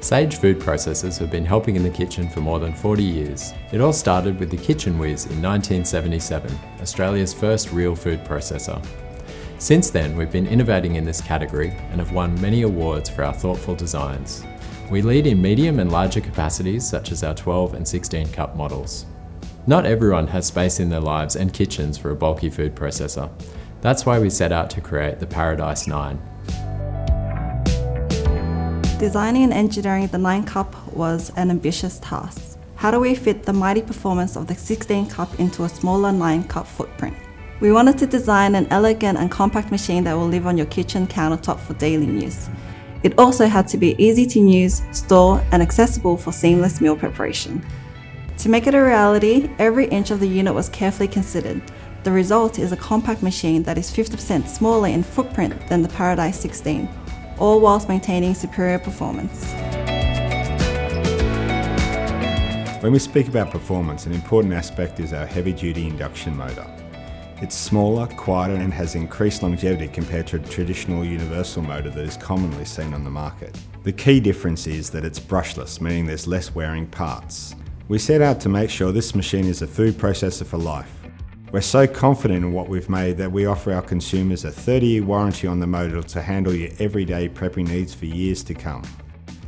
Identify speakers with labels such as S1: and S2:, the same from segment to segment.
S1: Sage food processors have been helping in the kitchen for more than 40 years. It all started with the Kitchen Whiz in 1977, Australia's first real food processor. Since then, we've been innovating in this category and have won many awards for our thoughtful designs. We lead in medium and larger capacities such as our 12 and 16 cup models. Not everyone has space in their lives and kitchens for a bulky food processor. That's why we set out to create the Paradice 9.
S2: Designing and engineering the 9 cup was an ambitious task. How do we fit the mighty performance of the 16 cup into a smaller 9 cup footprint? We wanted to design an elegant and compact machine that will live on your kitchen countertop for daily use. It also had to be easy to use, store, and accessible for seamless meal preparation. To make it a reality, every inch of the unit was carefully considered. The result is a compact machine that is 50% smaller in footprint than the Paradice 16, all whilst maintaining superior performance.
S3: When we speak about performance, an important aspect is our heavy-duty induction motor. It's smaller, quieter, and has increased longevity compared to a traditional universal motor that is commonly seen on the market. The key difference is that it's brushless, meaning there's less wearing parts. We set out to make sure this machine is a food processor for life. We're so confident in what we've made that we offer our consumers a 30-year warranty on the motor to handle your everyday prepping needs for years to come.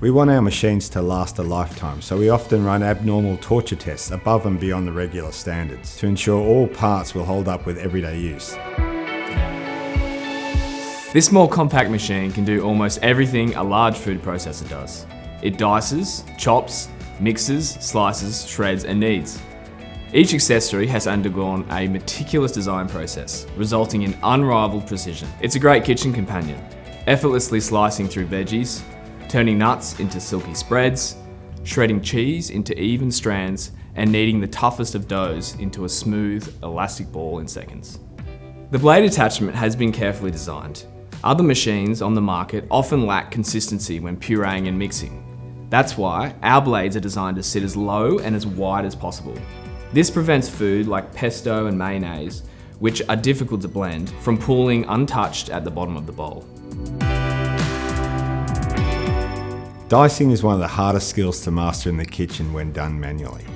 S3: We want our machines to last a lifetime, so we often run abnormal torture tests above and beyond the regular standards to ensure all parts will hold up with everyday use.
S4: This small compact machine can do almost everything a large food processor does. It dices, chops, mixes, slices, shreds, and kneads. Each accessory has undergone a meticulous design process, resulting in unrivaled precision. It's a great kitchen companion, effortlessly slicing through veggies, turning nuts into silky spreads, shredding cheese into even strands, and kneading the toughest of doughs into a smooth, elastic ball in seconds. The blade attachment has been carefully designed. Other machines on the market often lack consistency when pureeing and mixing. That's why our blades are designed to sit as low and as wide as possible. This prevents food like pesto and mayonnaise, which are difficult to blend, from pooling untouched at the bottom of the bowl.
S3: Dicing is one of the hardest skills to master in the kitchen when done manually.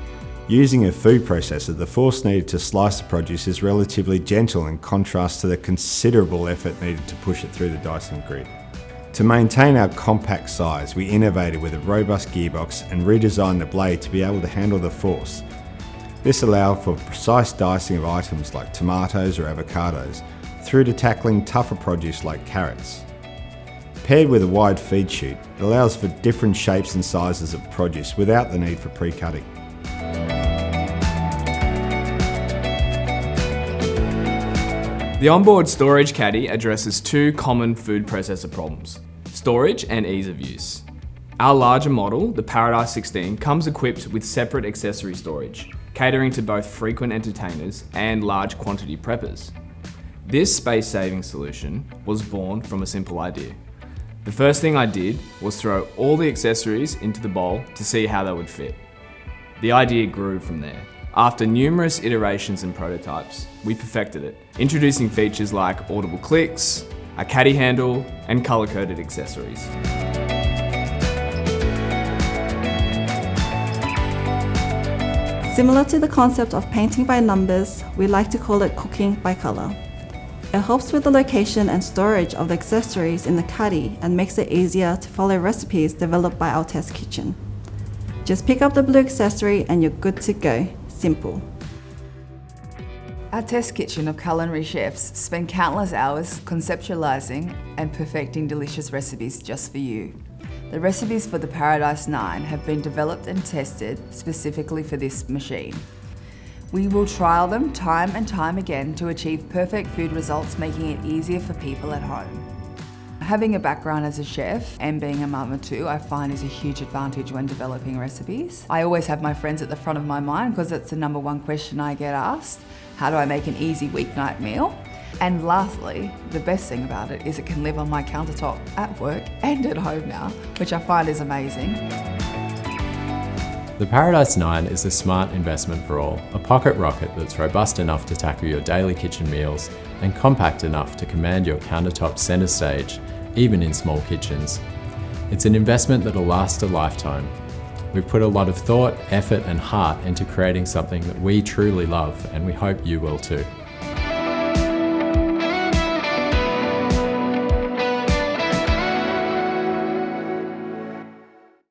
S3: Using a food processor, the force needed to slice the produce is relatively gentle in contrast to the considerable effort needed to push it through the dicing grid. To maintain our compact size, we innovated with a robust gearbox and redesigned the blade to be able to handle the force. This allowed for precise dicing of items like tomatoes or avocados, through to tackling tougher produce like carrots. Paired with a wide feed chute, it allows for different shapes and sizes of produce without the need for pre-cutting.
S4: The onboard storage caddy addresses two common food processor problems: storage and ease of use. Our larger model, the Paradice 16, comes equipped with separate accessory storage, catering to both frequent entertainers and large quantity preppers. This space-saving solution was born from a simple idea. The first thing I did was throw all the accessories into the bowl to see how they would fit. The idea grew from there. After numerous iterations and prototypes, we perfected it, introducing features like audible clicks, a caddy handle, and colour-coded accessories.
S2: Similar to the concept of painting by numbers, we like to call it cooking by colour. It helps with the location and storage of the accessories in the caddy and makes it easier to follow recipes developed by our test kitchen. Just pick up the blue accessory and you're good to go. Simple.
S5: Our test kitchen of culinary chefs spend countless hours conceptualising and perfecting delicious recipes just for you. The recipes for the Paradice 9 have been developed and tested specifically for this machine. We will trial them time and time again to achieve perfect food results, making it easier for people at home. Having a background as a chef and being a mum of two, I find is a huge advantage when developing recipes. I always have my friends at the front of my mind because it's the number one question I get asked. How do I make an easy weeknight meal? And lastly, the best thing about it is it can live on my countertop at work and at home now, which I find is amazing.
S1: The Paradice 9 is a smart investment for all, a pocket rocket that's robust enough to tackle your daily kitchen meals and compact enough to command your countertop centre stage, even in small kitchens. It's an investment that'll last a lifetime. We've put a lot of thought, effort and heart into creating something that we truly love, and we hope you will too.